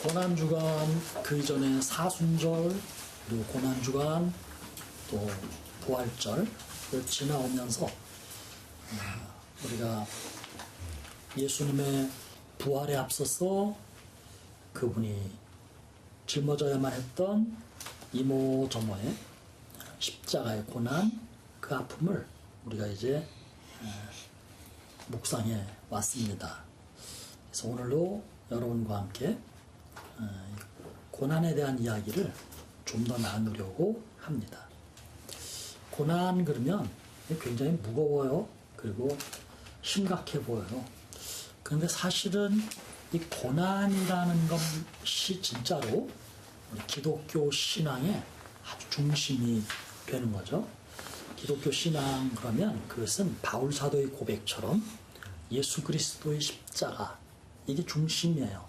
고난주간, 그 이전에 사순절, 그리고 고난주간, 또 부활절 지나오면서 우리가 예수님의 부활에 앞서서 그분이 짊어져야만 했던 이모저모의 십자가의 고난, 그 아픔을 우리가 이제 묵상해 왔습니다. 그래서 오늘도 여러분과 함께 고난에 대한 이야기를 좀 더 나누려고 합니다. 고난 그러면 굉장히 무거워요. 그리고 심각해 보여요. 그런데 사실은 이 고난이라는 것이 진짜로 우리 기독교 신앙의 아주 중심이 되는 거죠. 기독교 신앙 그러면 그것은 바울 사도의 고백처럼 예수 그리스도의 십자가, 이게 중심이에요.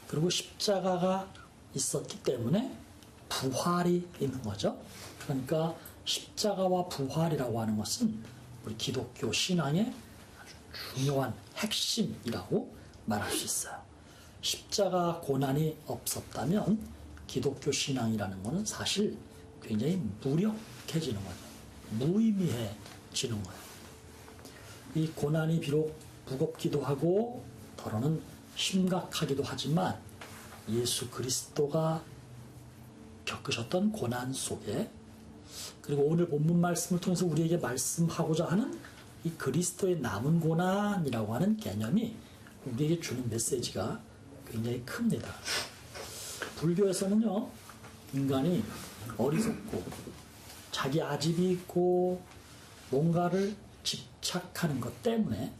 그리고 십자가가 있었기 때문에 부활이 있는 거죠. 그러니까 십자가와 부활이라고 하는 것은 우리 기독교 신앙의 아주 중요한 핵심이라고 말할 수 있어요. 십자가 고난이 없었다면 기독교 신앙이라는 것은 사실 굉장히 무력해지는 거죠. 무의미해지는 거예요. 이 고난이 비록 무겁기도 하고 더러는 심각하기도 하지만 예수 그리스도가 겪으셨던 고난 속에, 그리고 오늘 본문 말씀을 통해서 우리에게 말씀하고자 하는 이 그리스도의 남은 고난이라고 하는 개념이 우리에게 주는 메시지가 굉장히 큽니다. 불교에서는요, 인간이 어리석고 자기 아집이 있고 뭔가를 집착하는 것 때문에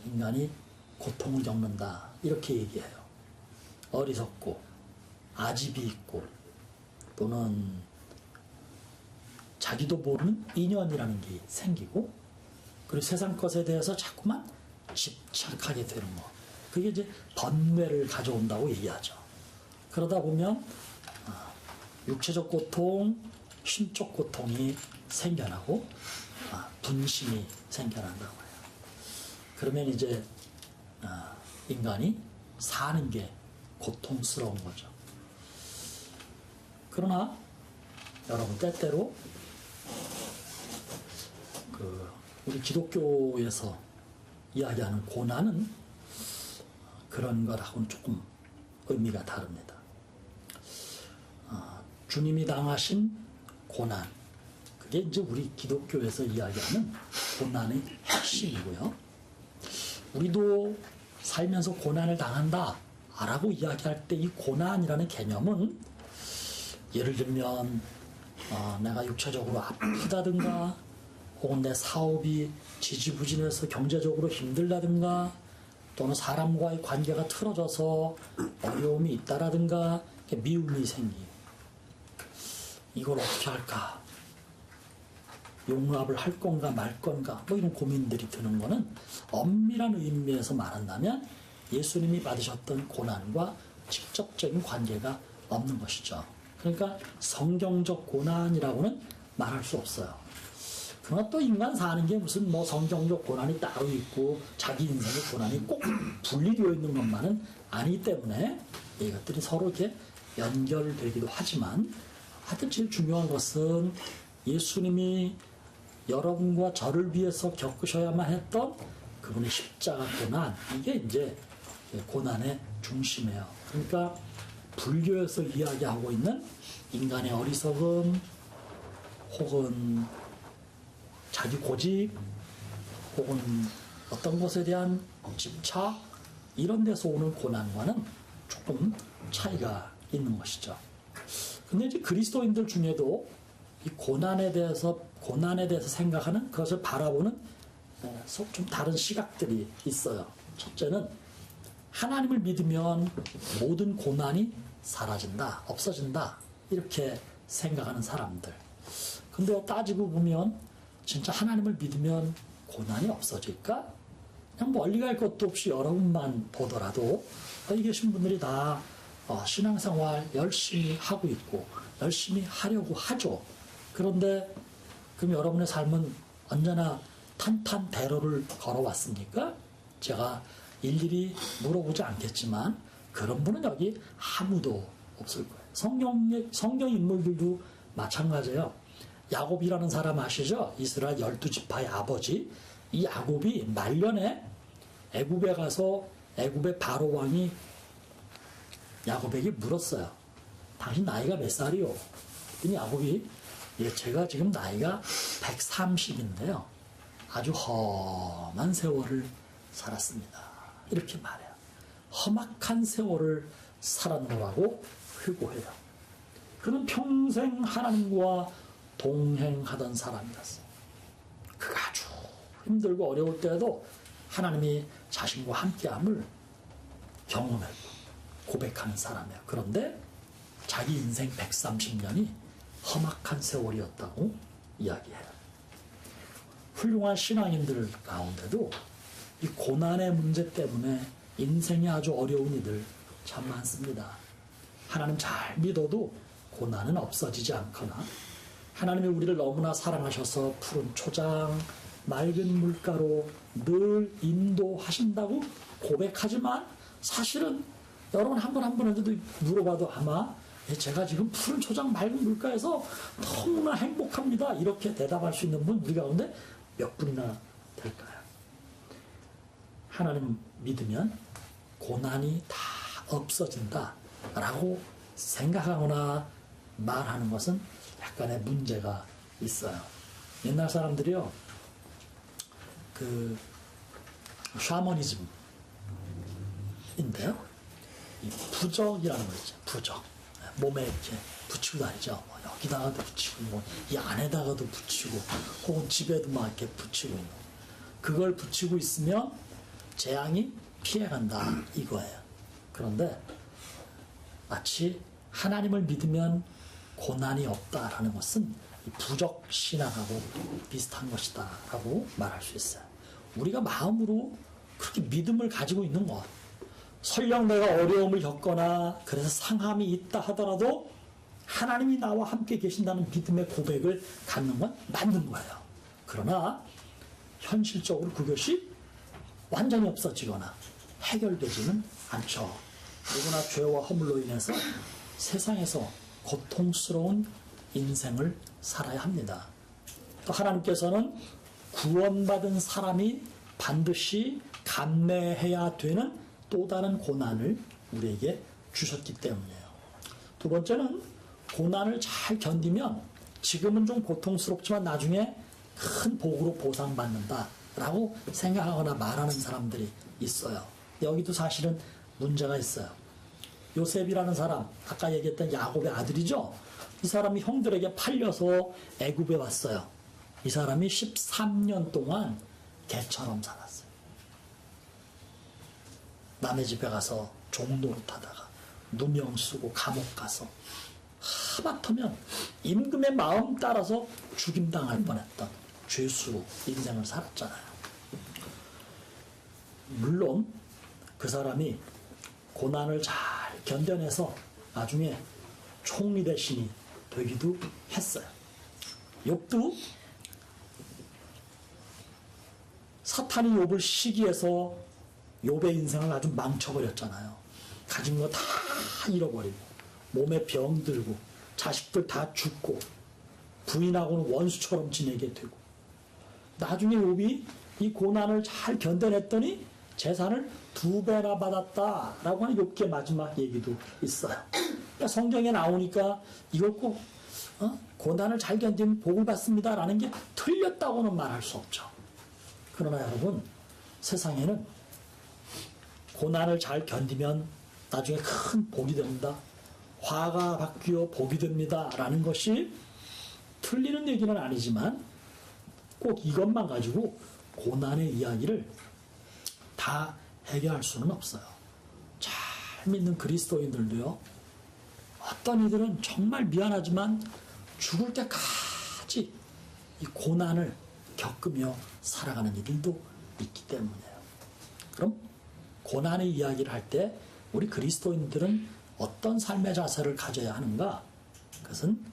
인간이 고통을 겪는다, 이렇게 얘기해요. 어리석고 아집이 있고 또는 자기도 모르는 인연이라는 게 생기고, 그리고 세상 것에 대해서 자꾸만 집착하게 되는 거, 그게 이제 번뇌를 가져온다고 얘기하죠. 그러다 보면 육체적 고통, 심적 고통이 생겨나고 분심이 생겨난다고 해요. 그러면 이제 인간이 사는 게 고통스러운 거죠. 그러나 여러분, 때때로 우리 기독교에서 이야기하는 고난은 그런 것하고는 조금 의미가 다릅니다. 주님이 당하신 고난, 그게 이제 우리 기독교에서 이야기하는 고난의 핵심이고요. 우리도 살면서 고난을 당한다 라고 이야기할 때 이 고난이라는 개념은, 예를 들면 내가 육체적으로 아프다든가, 혹은 내 사업이 지지부진해서 경제적으로 힘들다든가, 또는 사람과의 관계가 틀어져서 어려움이 있다라든가, 미움이 생기고, 이걸 어떻게 할까, 용납을 할 건가 말 건가, 뭐 이런 고민들이 드는 거는 엄밀한 의미에서 말한다면 예수님이 받으셨던 고난과 직접적인 관계가 없는 것이죠. 그러니까 성경적 고난이라고는 말할 수 없어요. 그러나 또 인간 사는 게 무슨 뭐 성경적 고난이 따로 있고 자기 인생의 고난이 꼭 분리되어 있는 것만은 아니기 때문에 이것들이 서로 이렇게 연결되기도 하지만, 하여튼 제일 중요한 것은 예수님이 여러분과 저를 위해서 겪으셔야만 했던 그분의 십자가 고난, 이게 이제 고난의 중심이에요. 그러니까 불교에서 이야기하고 있는 인간의 어리석음, 혹은 자기 고집, 혹은 어떤 것에 대한 집착, 이런 데서 오는 고난과는 조금 차이가 있는 것이죠. 근데 이제 그리스도인들 중에도 이 고난에 대해서 생각하는, 그것을 바라보는 좀 다른 시각들이 있어요. 첫째는 하나님을 믿으면 모든 고난이 사라진다, 없어진다, 이렇게 생각하는 사람들. 근데 따지고 보면 진짜 하나님을 믿으면 고난이 없어질까? 그냥 멀리 갈 것도 없이 여러분만 보더라도 여기 계신 분들이 다 신앙생활 열심히 하고 있고 열심히 하려고 하죠. 그런데 그럼 여러분의 삶은 언제나 탄탄대로를 걸어왔습니까? 제가 일일이 물어보지 않겠지만 그런 분은 여기 아무도 없을 거예요. 성경 인물들도 마찬가지예요. 야곱이라는 사람 아시죠? 이스라엘 12지파의 아버지. 이 야곱이 말년에 애굽에 가서 애굽의 바로 왕이 야곱에게 물었어요. 당신 나이가 몇 살이요? 그랬더니 야곱이 제가 지금 나이가 130인데요. 아주 험한 세월을 살았습니다. 이렇게 말해요. 험악한 세월을 살았노라고 회고해요. 그는 평생 하나님과 동행하던 사람이었어요. 그가 아주 힘들고 어려울 때에도 하나님이 자신과 함께함을 경험했고 고백하는 사람이에요. 그런데 자기 인생 130년이 험악한 세월이었다고 이야기해요. 훌륭한 신앙인들 가운데도 이 고난의 문제 때문에 인생이 아주 어려운 이들 참 많습니다. 하나님 잘 믿어도 고난은 없어지지 않거나 하나님이 우리를 너무나 사랑하셔서 푸른 초장, 맑은 물가로 늘 인도하신다고 고백하지만 사실은 여러분 한 번 한 번에도 물어봐도 아마 제가 지금 푸른 초장 맑은 물가에서 너무나 행복합니다. 이렇게 대답할 수 있는 분 우리 가운데 몇 분이나 될까요? 하나님 믿으면 고난이 다 없어진다라고 생각하거나 말하는 것은 약간의 문제가 있어요. 옛날 사람들이요, 그 샤머니즘인데요, 이 부적이라는 거 있죠. 부적. 몸에 이렇게 붙이고 다니죠. 여기다가도 붙이고, 이 안에다가도 붙이고, 혹은 집에도 막 이렇게 붙이고 있는. 그걸 붙이고 있으면 재앙이 피해간다 이거예요. 그런데 마치 하나님을 믿으면 고난이 없다라는 것은 부적 신앙하고 비슷한 것이다 라고 말할 수 있어요. 우리가 마음으로 그렇게 믿음을 가지고 있는 것, 설령 내가 어려움을 겪거나 그래서 상함이 있다 하더라도 하나님이 나와 함께 계신다는 믿음의 고백을 갖는 건 맞는 거예요. 그러나 현실적으로 그것이 완전히 없어지거나 해결되지는 않죠. 누구나 죄와 허물로 인해서 세상에서 고통스러운 인생을 살아야 합니다. 또 하나님께서는 구원받은 사람이 반드시 감내해야 되는 또 다른 고난을 우리에게 주셨기 때문이에요. 두 번째는 고난을 잘 견디면 지금은 좀 고통스럽지만 나중에 큰 복으로 보상받는다라고 생각하거나 말하는 사람들이 있어요. 여기도 사실은 문제가 있어요. 요셉이라는 사람, 아까 얘기했던 야곱의 아들이죠. 이 사람이 형들에게 팔려서 애굽에 왔어요. 이 사람이 13년 동안 개처럼 살았어요. 남의 집에 가서 종노릇하다가 누명 쓰고 감옥 가서 하마터면 임금의 마음 따라서 죽임당할 뻔했던 죄수 인생을 살았잖아요. 물론 그 사람이 고난을 잘 견뎌내서 나중에 총리 대신이 되기도 했어요. 욥도 사탄이 욥을 시기해서 욥의 인생을 아주 망쳐버렸잖아요. 가진 거 다 잃어버리고 몸에 병 들고 자식들 다 죽고 부인하고는 원수처럼 지내게 되고 나중에 욥이 이 고난을 잘 견뎌냈더니 재산을 2배나 받았다라고 하는 욥기의 마지막 얘기도 있어요. 그러니까 성경에 나오니까 이걸 꼭 고난을 잘 견디면 복을 받습니다라는 게 틀렸다고는 말할 수 없죠. 그러나 여러분, 세상에는 고난을 잘 견디면 나중에 큰 복이 됩니다. 화가 바뀌어 복이 됩니다 라는 것이 틀리는 얘기는 아니지만 꼭 이것만 가지고 고난의 이야기를 다 해결할 수는 없어요. 잘 믿는 그리스도인들도요, 어떤 이들은 정말 미안하지만 죽을 때까지 이 고난을 겪으며 살아가는 이들도 있기 때문이에요. 그럼 고난의 이야기를 할 때 우리 그리스도인들은 어떤 삶의 자세를 가져야 하는가? 그것은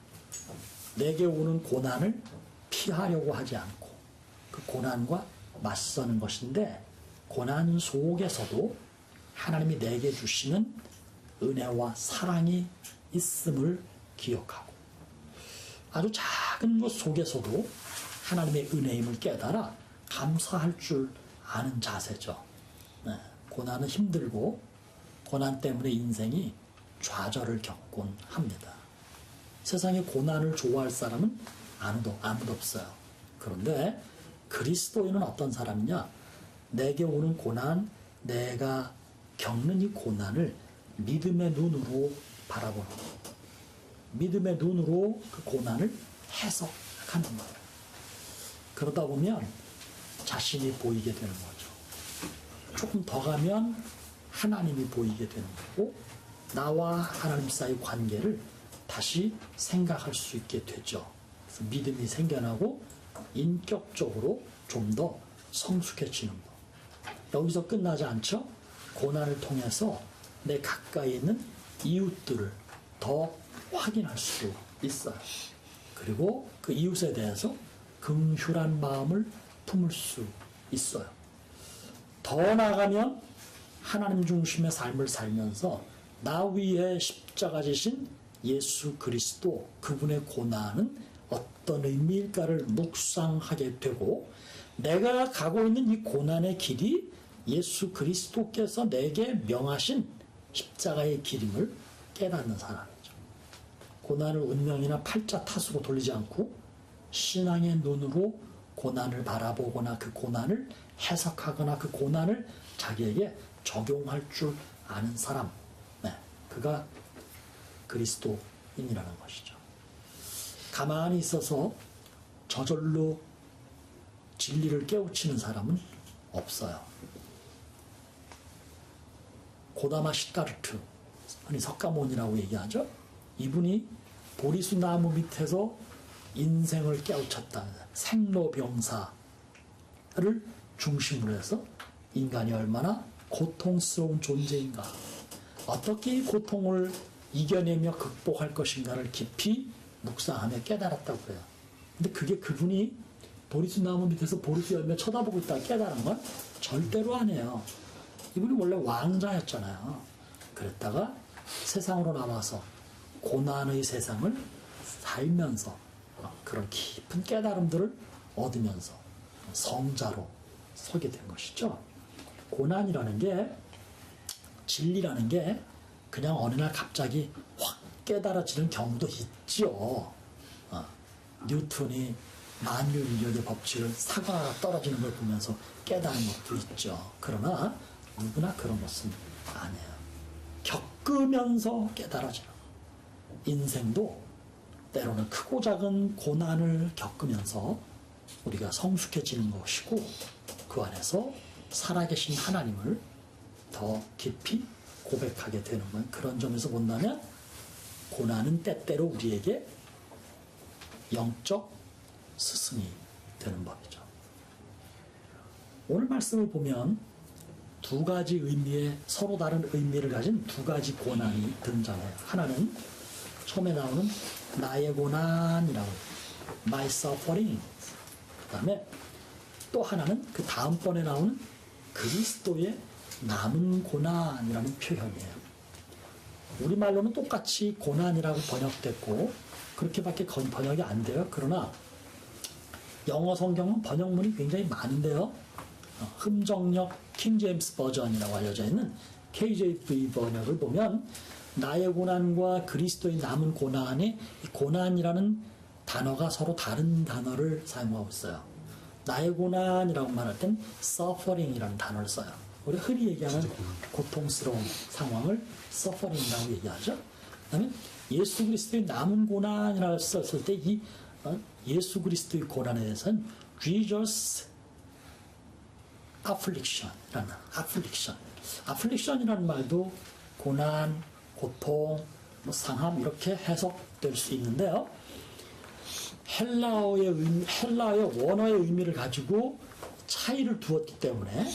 내게 오는 고난을 피하려고 하지 않고 그 고난과 맞서는 것인데, 고난 속에서도 하나님이 내게 주시는 은혜와 사랑이 있음을 기억하고 아주 작은 것 속에서도 하나님의 은혜임을 깨달아 감사할 줄 아는 자세죠. 네, 고난은 힘들고 고난 때문에 인생이 좌절을 겪곤 합니다. 세상에 고난을 좋아할 사람은 아무도 없어요. 그런데 그리스도인은 어떤 사람이냐? 내게 오는 고난, 내가 겪는 이 고난을 믿음의 눈으로 바라보는 거예요. 믿음의 눈으로 그 고난을 해석하는 거예요. 그러다 보면 자신이 보이게 되는 거죠. 조금 더 가면 하나님이 보이게 되는 거고 나와 하나님 사이의 관계를 다시 생각할 수 있게 되죠. 그래서 믿음이 생겨나고 인격적으로 좀 더 성숙해지는 것. 여기서 끝나지 않죠? 고난을 통해서 내 가까이 있는 이웃들을 더 확인할 수 있어요. 그리고 그 이웃에 대해서 긍휼한 마음을 품을 수 있어요. 더 나아가면 하나님 중심의 삶을 살면서 나 위에 십자가 지신 예수 그리스도 그분의 고난은 어떤 의미일까를 묵상하게 되고 내가 가고 있는 이 고난의 길이 예수 그리스도께서 내게 명하신 십자가의 길임을 깨닫는 사람이죠. 고난을 운명이나 팔자 탓으로 돌리지 않고 신앙의 눈으로 고난을 바라보거나 그 고난을 해석하거나 그 고난을 자기에게 적용할 줄 아는 사람, 네, 그가 그리스도인이라는 것이죠. 가만히 있어서 저절로 진리를 깨우치는 사람은 없어요. 고다마 시타르트, 흔히 석가모니라고 얘기하죠. 이분이 보리수 나무 밑에서 인생을 깨우쳤다. 생로병사를 중심으로 해서 인간이 얼마나 고통스러운 존재인가, 어떻게 이 고통을 이겨내며 극복할 것인가를 깊이 묵상하며 깨달았다고 해요. 근데 그게 그분이 보리수 나무 밑에서 보리수 열매 쳐다보고 있다 깨달은 건 절대로 아니에요. 이분이 원래 왕자였잖아요. 그랬다가 세상으로 나와서 고난의 세상을 살면서 그런 깊은 깨달음들을 얻으면서 성자로 서게 된 것이죠. 고난이라는 게, 진리라는 게 그냥 어느 날 갑자기 확 깨달아지는 경우도 있죠. 뉴턴이 만유 인력의 법칙을 사과가 떨어지는 걸 보면서 깨달은 것도 있죠. 그러나 누구나 그런 것은 아니에요. 겪으면서 깨달아지는 인생도 때로는 크고 작은 고난을 겪으면서 우리가 성숙해지는 것이고 그 안에서 살아계신 하나님을 더 깊이 고백하게 되는 건, 그런 점에서 본다면 고난은 때때로 우리에게 영적 스승이 되는 법이죠. 오늘 말씀을 보면 두 가지 의미의, 서로 다른 의미를 가진 두 가지 고난이 등장해요. 하나는 처음에 나오는 나의 고난이라고, my suffering. 그 다음에 또 하나는 그 다음번에 나오는 그리스도의 남은 고난이라는 표현이에요. 우리말로는 똑같이 고난이라고 번역됐고 그렇게밖에 번역이 안 돼요. 그러나 영어 성경은 번역문이 굉장히 많은데요. 흠정역 킹 제임스 버전이라고 알려져 있는 KJV 번역을 보면 나의 고난과 그리스도의 남은 고난에 이 고난이라는 단어가 서로 다른 단어를 사용하고 있어요. 나의 고난이라고 말할 땐 suffering이라는 단어를 써요. 우리 흔히 얘기하는 고통스러운 상황을 suffering이라고 얘기하죠. 그다음에 예수 그리스도의 남은 고난이라고 썼을 때 이 예수 그리스도의 고난에 대해서는 Jesus affliction이라는 affliction이라는 말도 고난, 고통, 상함 이렇게 해석될 수 있는데요. 헬라어의 원어의 의미를 가지고 차이를 두었기 때문에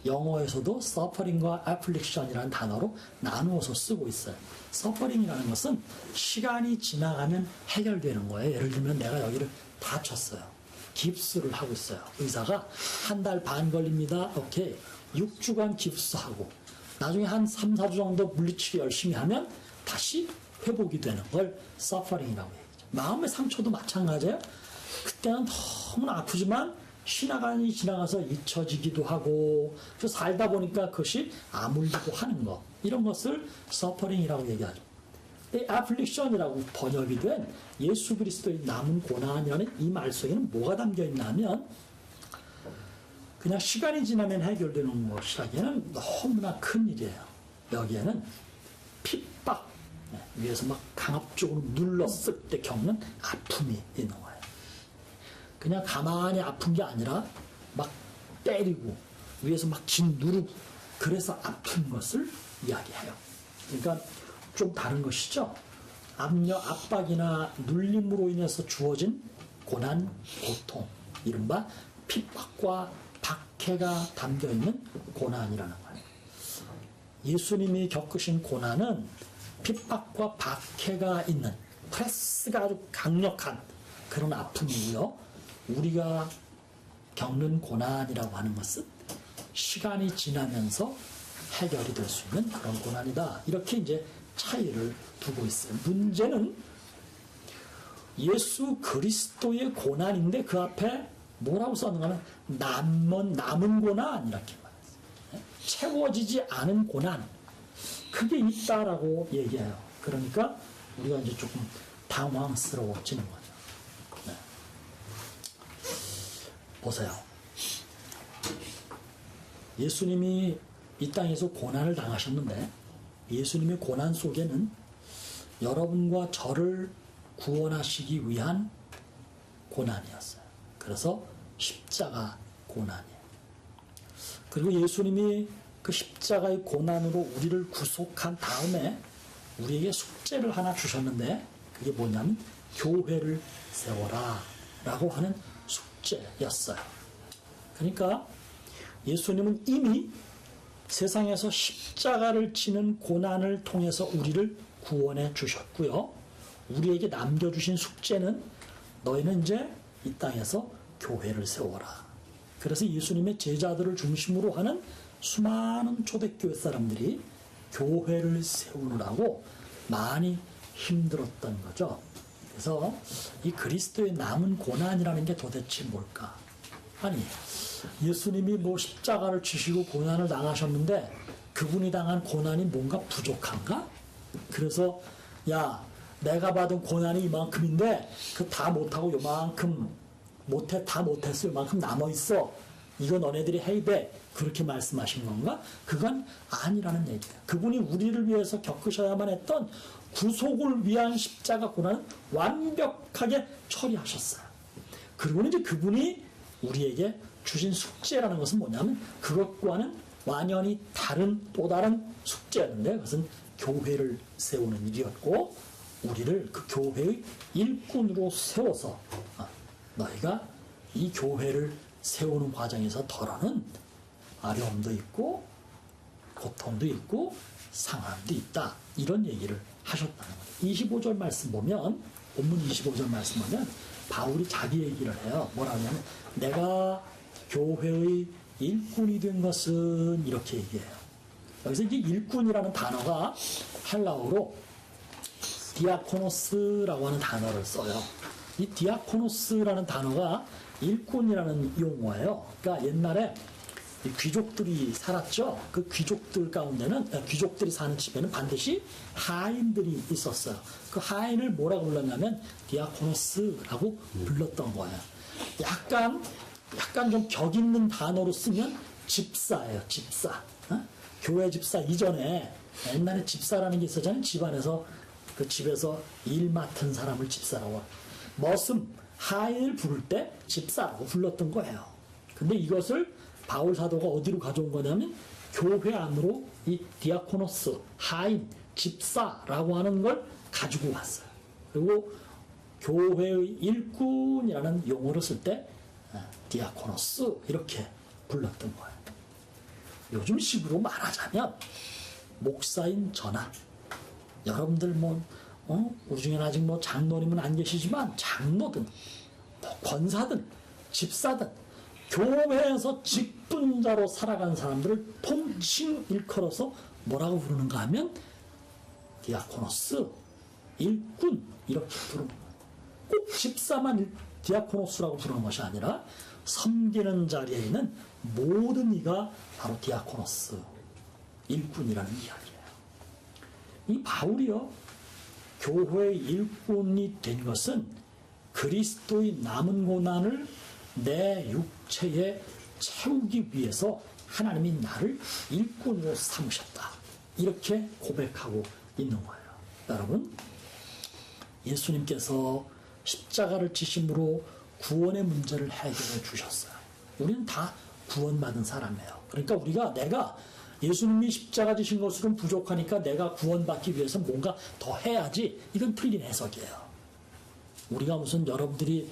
영어에서도 suffering과 affliction이라는 단어로 나누어서 쓰고 있어요. suffering이라는 것은 시간이 지나가면 해결되는 거예요. 예를 들면 내가 여기를 다쳤어요. 깁스를 하고 있어요. 의사가 1달 반 걸립니다. 오케이. 6주간 깁스하고 나중에 한 3, 4주 정도 물리치료 열심히 하면 다시 회복이 되는 걸 서퍼링이라고 얘기하죠. 마음의 상처도 마찬가지예요. 그때는 너무나 아프지만 시간이 지나가서 잊혀지기도 하고 또 살다 보니까 그것이 아물기도 하는 것, 이런 것을 서퍼링이라고 얘기하죠. 애플릭션이라고 번역이 된 예수 그리스도의 남은 고난이라는 이 말 속에는 뭐가 담겨 있냐면 그냥 시간이 지나면 해결되는 것이라기에는 너무나 큰 일이에요. 여기에는 핍박, 위에서 막 강압적으로 눌렀을 때 겪는 아픔이 있는 거예요. 그냥 가만히 아픈 게 아니라 막 때리고 위에서 막 짓누르고 그래서 아픈 것을 이야기해요. 그러니까 좀 다른 것이죠. 압력, 압박이나 눌림으로 인해서 주어진 고난, 고통, 이른바 핍박과 박해가 담겨있는 고난이라는 거예요. 예수님이 겪으신 고난은 핍박과 박해가 있는 프레스가 아주 강력한 그런 아픔이고요. 우리가 겪는 고난이라고 하는 것은 시간이 지나면서 해결이 될 수 있는 그런 고난이다. 이렇게 이제 차이를 두고 있어요. 문제는 예수 그리스도의 고난인데 그 앞에 뭐라고 썼는가 하면 남은 고난 이렇게 말했어요. 채워지지 않은 고난, 그게 있다라고 얘기해요. 그러니까 우리가 이제 조금 당황스러워지는 거죠. 네. 보세요. 예수님이 이 땅에서 고난을 당하셨는데 예수님의 고난 속에는 여러분과 저를 구원하시기 위한 고난이었어요. 그래서 십자가 고난이에요. 그리고 예수님이 그 십자가의 고난으로 우리를 구속한 다음에 우리에게 숙제를 하나 주셨는데 그게 뭐냐면 교회를 세워라 라고 하는 숙제였어요. 그러니까 예수님은 이미 세상에서 십자가를 지는 고난을 통해서 우리를 구원해 주셨고요. 우리에게 남겨주신 숙제는 너희는 이제 이 땅에서 교회를 세워라. 그래서 예수님의 제자들을 중심으로 하는 수많은 초대교회 사람들이 교회를 세우느라고 많이 힘들었던 거죠. 그래서 이 그리스도의 남은 고난이라는 게 도대체 뭘까? 아니, 예수님이 뭐 십자가를 지시고 고난을 당하셨는데 그분이 당한 고난이 뭔가 부족한가? 그래서 야, 내가 받은 고난이 이만큼인데 그 다 못하고 요만큼 다 못했어. 요만큼 남아있어. 이거 너네들이 해야 돼. 그렇게 말씀하신 건가? 그건 아니라는 얘기예요. 그분이 우리를 위해서 겪으셔야만 했던 구속을 위한 십자가 고난은 완벽하게 처리하셨어요. 그리고 이제 그분이 우리에게 주신 숙제라는 것은 뭐냐면 그것과는 완전히 다른 또 다른 숙제였는데 그것은 교회를 세우는 일이었고 우리를 그 교회의 일꾼으로 세워서 너희가 이 교회를 세우는 과정에서 덜어는 어려움도 있고 고통도 있고 상함도 있다. 이런 얘기를 하셨다는 거예요. 25절 말씀 보면 본문 25절 말씀 보면 바울이 자기 얘기를 해요. 뭐라 하냐면 내가 교회의 일꾼이 된 것은 이렇게 얘기해요. 여기서 이제 일꾼이라는 단어가 헬라어로 디아코노스라고 하는 단어를 써요. 이 디아코노스라는 단어가 일꾼이라는 용어예요. 그러니까 옛날에 귀족들이 살았죠. 그 귀족들 가운데는 귀족들이 사는 집에는 반드시 하인들이 있었어요. 그 하인을 뭐라고 불렀냐면 디아코노스라고 불렀던 거예요. 약간 좀 격 있는 단어로 쓰면 집사예요. 집사. 교회 집사 이전에 옛날에 집사라는 게 있었잖아요. 집안에서 그 집에서 일 맡은 사람을 집사라고. 머슴 하인을 부를 때 집사라고 불렀던 거예요. 근데 이것을 바울 사도가 어디로 가져온 거냐면 교회 안으로 이 디아코노스, 하인, 집사라고 하는 걸 가지고 왔어요. 그리고 교회의 일꾼이라는 용어를 쓸 때 디아코노스 이렇게 불렀던 거예요. 요즘 식으로 말하자면 목사인 저나 여러분들 우리 중에는 아직 장로님은 안 계시지만 장로든 권사든 집사든 교회에서 직분자로 살아간 사람들을 통칭 일컬어서 뭐라고 부르는가 하면 디아코노스, 일꾼 이렇게 부르는 거예요. 꼭 집사만 디아코노스라고 부르는 것이 아니라 섬기는 자리에 있는 모든 이가 바로 디아코노스, 일꾼이라는 이야기예요. 이 바울이요, 교회의 일꾼이 된 것은 그리스도의 남은 고난을 내 육체에 채우기 위해서 하나님이 나를 일꾼으로 삼으셨다. 이렇게 고백하고 있는 거예요. 여러분, 예수님께서 십자가를 지심으로 구원의 문제를 해결해 주셨어요. 우리는 다 구원받은 사람이에요. 그러니까 내가 예수님이 십자가 지신 것으로는 부족하니까 내가 구원받기 위해서 뭔가 더 해야지, 이건 틀린 해석이에요. 우리가 무슨, 여러분들이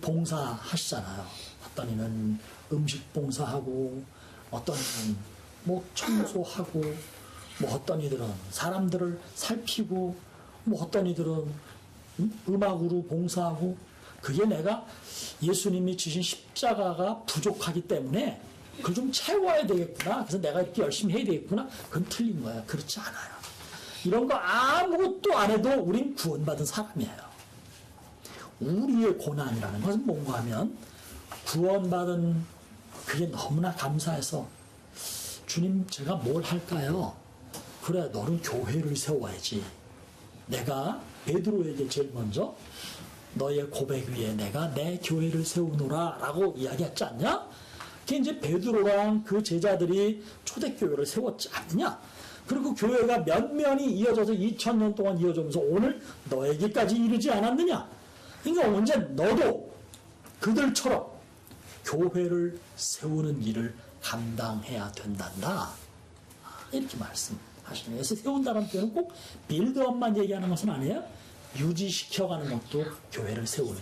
봉사하시잖아요. 어떤 이는 음식 봉사하고, 어떤 이는 뭐 청소하고, 뭐 어떤 이들은 사람들을 살피고, 뭐 어떤 이들은 음악으로 봉사하고, 그게 내가 예수님이 지신 십자가가 부족하기 때문에 그걸 좀 채워야 되겠구나, 그래서 내가 이렇게 열심히 해야 되겠구나, 그건 틀린 거예요. 그렇지 않아요. 이런 거 아무것도 안 해도 우린 구원받은 사람이에요. 우리의 고난이라는 것은 뭔가 하면, 구원받은 그게 너무나 감사해서, 주님 제가 뭘 할까요? 그래, 너는 교회를 세워야지. 내가 베드로에게 제일 먼저 너의 고백 위에 내가 내 교회를 세우노라 라고 이야기했지 않냐? 그게 이제 베드로랑 그 제자들이 초대교회를 세웠지 않느냐? 그리고 교회가 면면이 이어져서 2000년 동안 이어지면서 오늘 너에게까지 이르지 않았느냐? 그러니까 언제 너도 그들처럼 교회를 세우는 일을 감당해야 된단다. 이렇게 말씀하시는 거예요. 그래서 세운다는 표현은 꼭 빌드업만 얘기하는 것은 아니에요. 유지시켜가는 것도 교회를 세우는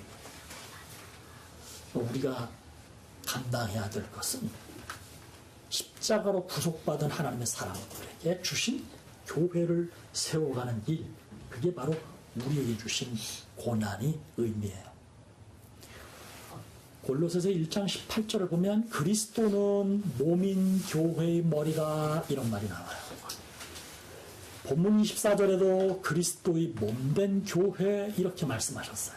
거예요. 우리가 감당해야 될 것은 십자가로 구속받은 하나님의 사람들에게 주신 교회를 세워가는 일, 그게 바로 우리에게 주신 고난이 의미해요. 골로새서 1장 18절을 보면 그리스도는 몸인 교회의 머리다, 이런 말이 나와요. 본문 24절에도 그리스도의 몸된 교회, 이렇게 말씀하셨어요.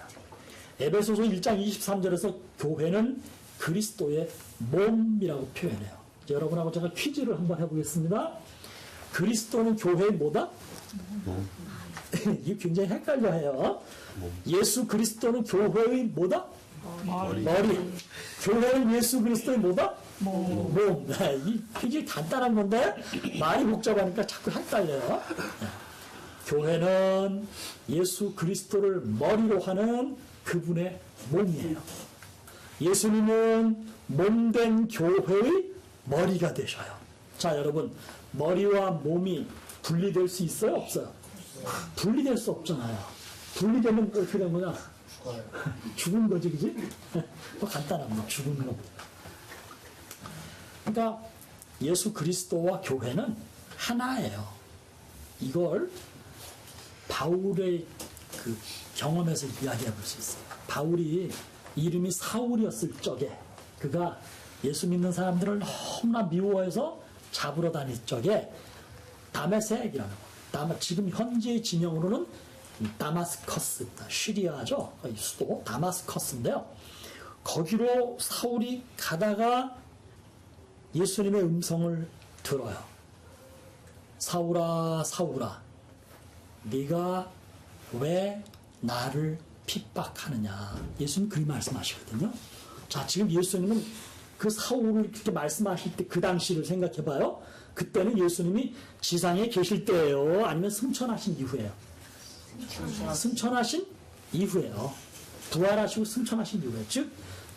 에베소서 1장 23절에서 교회는 그리스도의 몸이라고 표현해요. 여러분하고 제가 퀴즈를 한번 해보겠습니다. 그리스도는 교회의 뭐다? 이게 굉장히 헷갈려해요. 예수 그리스도는 교회의 뭐다? 머리. 교회는 예수 그리스도의 뭐다? 몸. 이 굉장히 간단한 건데 말이 복잡하니까 자꾸 헷갈려요. 교회는 예수 그리스도를 머리로 하는 그분의 몸이에요. 예수님은 몸된 교회의 머리가 되셔요. 자, 여러분, 머리와 몸이 분리될 수 있어요? 없어요? 분리될 수 없잖아요. 분리되면 어떻게 된 거냐? 죽은 거지, 그지? 뭐 간단합니다. 죽은 거. 그러니까 예수 그리스도와 교회는 하나예요. 이걸 바울의 그 경험에서 이야기해 볼 수 있어요. 바울이 이름이 사울이었을 적에, 그가 예수 믿는 사람들을 너무나 미워해서 잡으러 다닐 적에 다메섹이라는 거, 지금 현재의 진영으로는 다마스커스, 시리아죠. 수도 다마스커스인데요. 거기로 사울이 가다가 예수님의 음성을 들어요. 사울아, 사울아, 네가 왜 나를 핍박하느냐. 예수님 그리 말씀하시거든요. 자, 지금 예수님은 그 사울을 그렇게 말씀하실 때 그 당시를 생각해봐요. 그때는 예수님이 지상에 계실 때예요? 아니면 승천하신 이후예요? 승천하신 이후예요. 부활하시고 승천하신 이후예요. 즉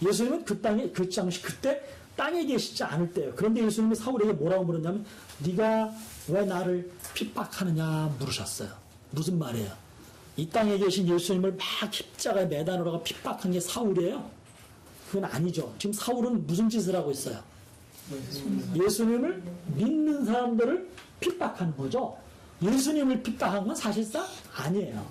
예수님은 그 당시 그때 땅에 계시지 않을 때예요. 그런데 예수님이 사울에게 뭐라고 물었냐면 네가 왜 나를 핍박하느냐 물으셨어요. 무슨 말이에요? 이 땅에 계신 예수님을 막 십자가에 매다놓으라고 핍박한 게 사울이에요? 그건 아니죠. 지금 사울은 무슨 짓을 하고 있어요? 예수님을 믿는 사람들을 핍박하는 거죠. 예수님을 핍박한 건 사실상 아니에요.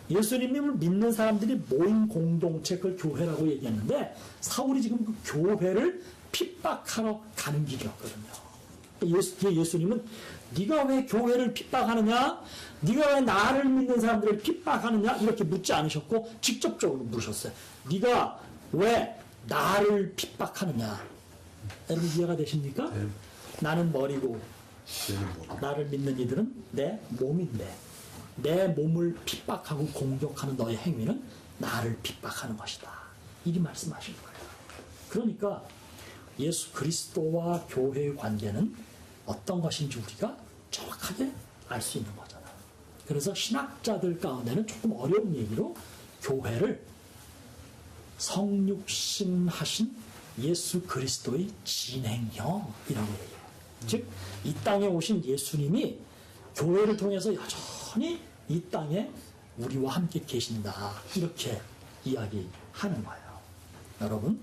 예수님을 믿는 사람들이 모인 공동체, 그걸 교회라고 얘기했는데 사울이 지금 그 교회를 핍박하러 가는 길이었거든요. 예수님은 네가 왜 교회를 핍박하느냐? 네가 왜 나를 믿는 사람들을 핍박하느냐? 이렇게 묻지 않으셨고 직접적으로 물으셨어요. 네가 왜 나를 핍박하느냐? 여러분 이해가 되십니까? 네. 나는 머리고 나를 믿는 이들은 내 몸인데 내 몸을 핍박하고 공격하는 너의 행위는 나를 핍박하는 것이다. 이리 말씀하신 거예요. 그러니까 예수 그리스도와 교회의 관계는 어떤 것인지 우리가 정확하게 알 수 있는 거잖아요. 그래서 신학자들 가운데는 조금 어려운 얘기로 교회를 성육신하신 예수 그리스도의 진행형이라고 얘기해요. 즉, 이 땅에 오신 예수님이 교회를 통해서 여전히 이 땅에 우리와 함께 계신다. 이렇게 이야기하는 거예요. 여러분,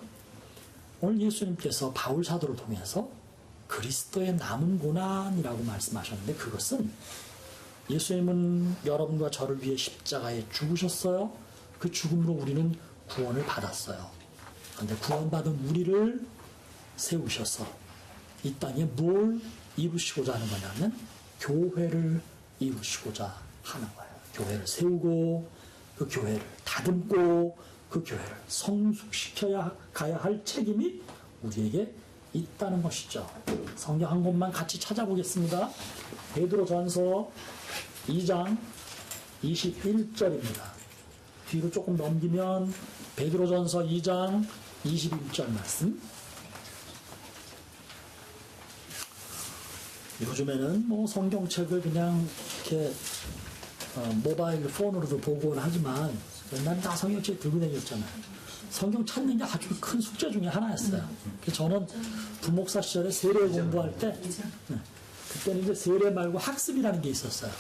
오늘 예수님께서 바울 사도를 통해서 그리스도의 남은 고난이라고 말씀하셨는데 그것은 예수님은 여러분과 저를 위해 십자가에 죽으셨어요. 그 죽음으로 우리는 구원을 받았어요. 그런데 구원받은 우리를 세우셔서 이 땅에 뭘 이루시고자 하는 거냐면 교회를 이루시고자 하는 거예요. 교회를 세우고 그 교회를 다듬고 그 교회를 성숙시켜야 가야 할 책임이 우리에게 있다는 것이죠. 성경 한 곳만 같이 찾아보겠습니다. 베드로전서 2장 21절입니다. 뒤로 조금 넘기면 베드로전서 2장 21절 말씀. 요즘에는 뭐 성경책을 그냥 이렇게 모바일 폰으로도 보곤 하지만 옛날에 다 성경책 들고 다녔잖아요. 성경 찾는 게 아주 큰 숙제 중에 하나였어요. 그래서 저는 부목사 시절에 세례 공부할 때 그때는 이제 세례 말고 학습이라는 게 있었어요.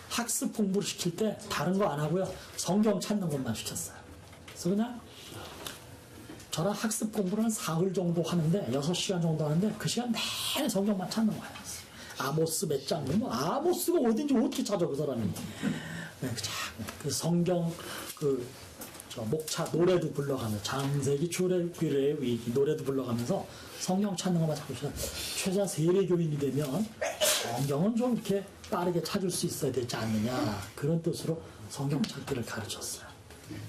학습 공부를 시킬 때 다른 거 안 하고요. 성경 찾는 것만 시켰어요. 그래서 그냥 저랑 학습 공부를 한 사흘 정도 하는데 6시간 정도 하는데 그 시간 내내 성경만 찾는 거예요. 아모스 몇 장, 뭐 아모스가 어딘지 어떻게 찾아 그 사람이. 네, 그 성경 목차 노래도 불러가면서 장세기 출애굽의 위기 노래도 불러가면서 성경 찾는 것만 자꾸 최소한 세례교인이 되면 성경은 좀 이렇게 빠르게 찾을 수 있어야 되지 않느냐 그런 뜻으로 성경 찾기를 가르쳤어요.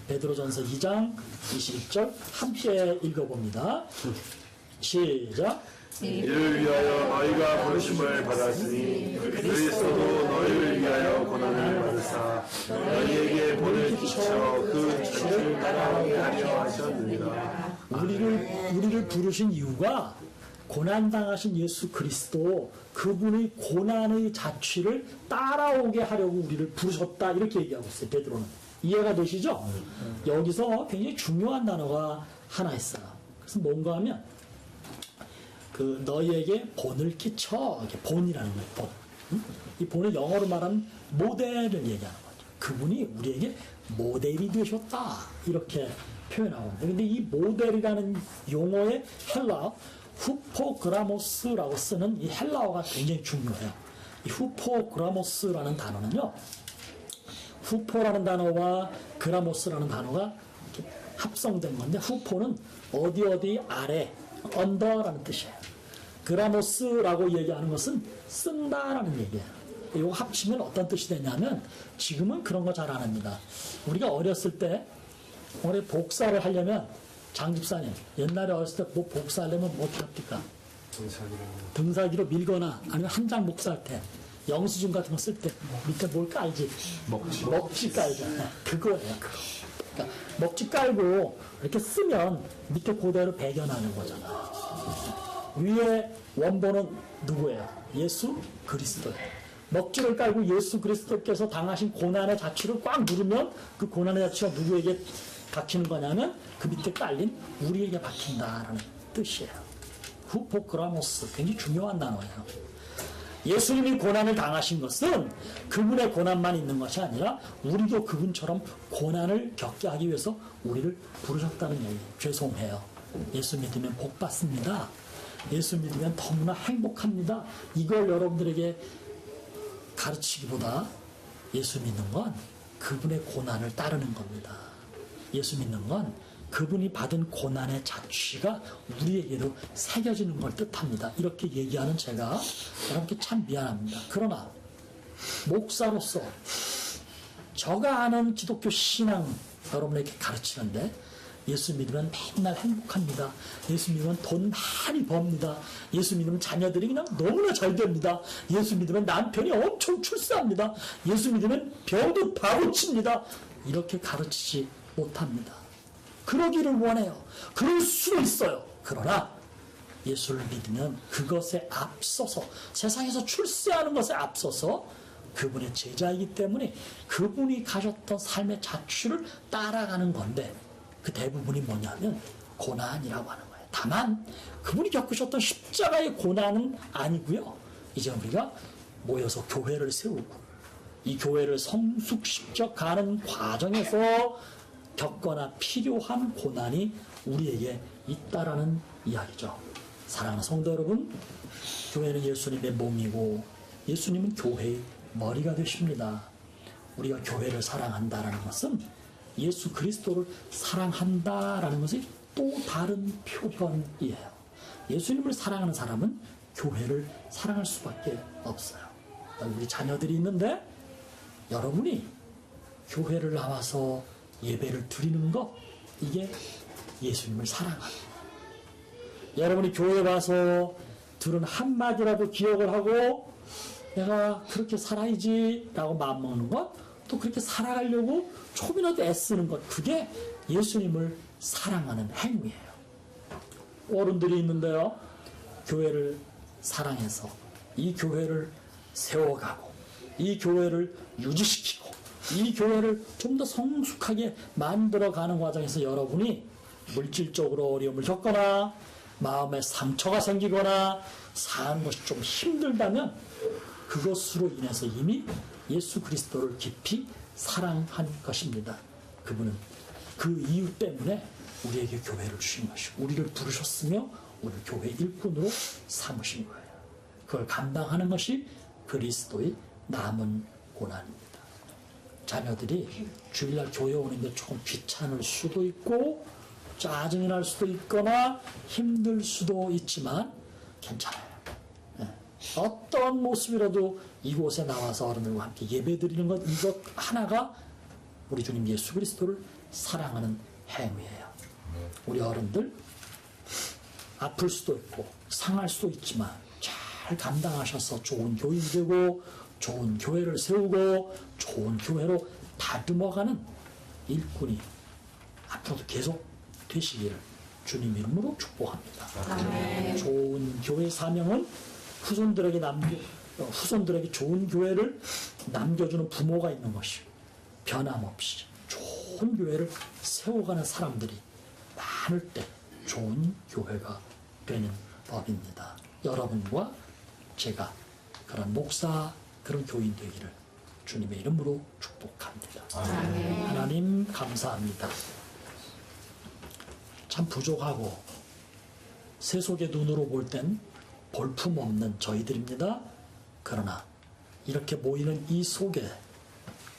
베드로전서 2장 21절 함께 읽어봅니다. 시작. 이를 위하여 너희가 부르심을 받았으니 그리스도도 너희를 위하여 고난을 받으사 너희에게 본을 끼쳐 그 전체를 따라오게 하려 하셨느니라. 우리를 부르신 이유가 고난당하신 예수 그리스도 그분의 고난의 자취를 따라오게 하려고 우리를 부르셨다 이렇게 얘기하고 있어요. 베드로는. 이해가 되시죠? 여기서 굉장히 중요한 단어가 하나 있어요. 그래서 뭔가 하면 그 너희에게 본을 끼쳐 이렇게 본이라는 거예요. 본. 이 본을 영어로 말하면 모델을 얘기하는 거죠. 그분이 우리에게 모델이 되셨다 이렇게 표현하고 있는데 근데 이 모델이라는 용어의 헬라어 후포그라모스라고 쓰는 이 헬라어가 굉장히 중요해요. 이 후포그라모스라는 단어는요. 후포라는 단어와 그라모스라는 단어가 합성된 건데 후포는 어디 아래 언더라는 뜻이에요. 그라모스라고 얘기하는 것은 쓴다라는 얘기예요. 이거 합치면 어떤 뜻이 되냐면 지금은 그런 거 잘 안 합니다. 우리가 어렸을 때 올해 복사를 하려면 장집사님 옛날에 어렸을 때 뭐 복사하려면 뭐 어떻게 합니까? 등사기로 밀거나 아니면 한 장 복사할 때 영수증 같은 거 쓸 때 밑에 뭘 깔지? 먹지 깔죠. 그거예요. 그거. 그러니까 먹지 깔고 이렇게 쓰면 밑에 그대로 배겨나는 거잖아. 위에 원본은 누구예요? 예수 그리스도예요. 먹지를 깔고 예수 그리스도께서 당하신 고난의 자취를 꽉 누르면 그 고난의 자취가 누구에게 박히는 거냐면 그 밑에 깔린 우리에게 박힌다라는 뜻이에요. 후포그라모스 굉장히 중요한 단어예요. 예수님이 고난을 당하신 것은 그분의 고난만 있는 것이 아니라 우리도 그분처럼 고난을 겪게 하기 위해서 우리를 부르셨다는 얘기. 죄송해요. 예수 믿으면 복 받습니다. 예수 믿으면 너무나 행복합니다. 이걸 여러분들에게 가르치기보다 예수 믿는 건 그분의 고난을 따르는 겁니다. 예수 믿는 건 그분이 받은 고난의 자취가 우리에게도 새겨지는 걸 뜻합니다. 이렇게 얘기하는 제가 여러분께 참 미안합니다. 그러나 목사로서 제가 아는 기독교 신앙 여러분에게 가르치는데 예수 믿으면 맨날 행복합니다. 예수 믿으면 돈 많이 법니다. 예수 믿으면 자녀들이 그냥 너무나 잘 됩니다. 예수 믿으면 남편이 엄청 출세합니다. 예수 믿으면 병도 다 고칩니다. 이렇게 가르치지 못합니다. 그러기를 원해요. 그럴 수도 있어요. 그러나 예수를 믿으면 그것에 앞서서 세상에서 출세하는 것에 앞서서 그분의 제자이기 때문에 그분이 가졌던 삶의 자취를 따라가는 건데 그 대부분이 뭐냐면 고난이라고 하는 거예요. 다만 그분이 겪으셨던 십자가의 고난은 아니고요. 이제 우리가 모여서 교회를 세우고 이 교회를 성숙시켜 가는 과정에서 겪거나 필요한 고난이 우리에게 있다라는 이야기죠. 사랑하는 성도 여러분, 교회는 예수님의 몸이고 예수님은 교회의 머리가 되십니다. 우리가 교회를 사랑한다라는 것은 예수 그리스도를 사랑한다라는 것이 또 다른 표현이에요. 예수님을 사랑하는 사람은 교회를 사랑할 수밖에 없어요. 우리 자녀들이 있는데 여러분이 교회를 나와서 예배를 드리는 것, 이게 예수님을 사랑하는 거예요. 여러분이 교회 와서 들은 한마디라도 기억을 하고 내가 그렇게 살아야지 라고 마음먹는 것, 또 그렇게 살아가려고 조금이라도 애쓰는 것, 그게 예수님을 사랑하는 행위예요. 어른들이 있는데요, 교회를 사랑해서 이 교회를 세워가고 이 교회를 유지시키고 이 교회를 좀 더 성숙하게 만들어가는 과정에서 여러분이 물질적으로 어려움을 겪거나 마음에 상처가 생기거나 사는 것이 좀 힘들다면 그것으로 인해서 이미 예수 그리스도를 깊이 사랑한 것입니다. 그분은 그 이유 때문에 우리에게 교회를 주신 것이고 우리를 부르셨으며 우리를 교회 일꾼으로 삼으신 거예요. 그걸 감당하는 것이 그리스도의 남은 고난입니다. 자녀들이 주일날 교회 오는데 조금 귀찮을 수도 있고 짜증이 날 수도 있거나 힘들 수도 있지만 괜찮아요. 어떤 모습이라도 이곳에 나와서 어른들과 함께 예배드리는 것, 이것 하나가 우리 주님 예수 그리스도를 사랑하는 행위예요. 우리 어른들 아플 수도 있고 상할 수도 있지만 잘 감당하셔서 좋은 교인이 되고 좋은 교회를 세우고 좋은 교회로 다듬어가는 일꾼이 앞으로도 계속 되시기를 주님 이름으로 축복합니다. 아멘. 좋은 교회 사명은 후손들에게 좋은 교회를 남겨주는 부모가 있는 것이고 변함없이 좋은 교회를 세워가는 사람들이 많을 때 좋은 교회가 되는 법입니다. 여러분과 제가 그런 목사, 그런 교인 되기를 주님의 이름으로 축복합니다. 아멘. 하나님 감사합니다. 참 부족하고 세속의 눈으로 볼 땐 볼품없는 저희들입니다. 그러나 이렇게 모이는 이 속에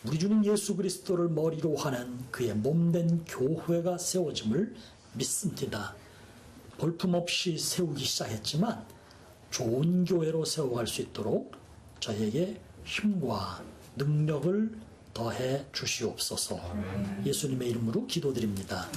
우리 주님 예수 그리스도를 머리로 하는 그의 몸된 교회가 세워짐을 믿습니다. 볼품없이 세우기 시작했지만 좋은 교회로 세워갈 수 있도록 저에게 힘과 능력을 더해 주시옵소서. 예수님의 이름으로 기도드립니다.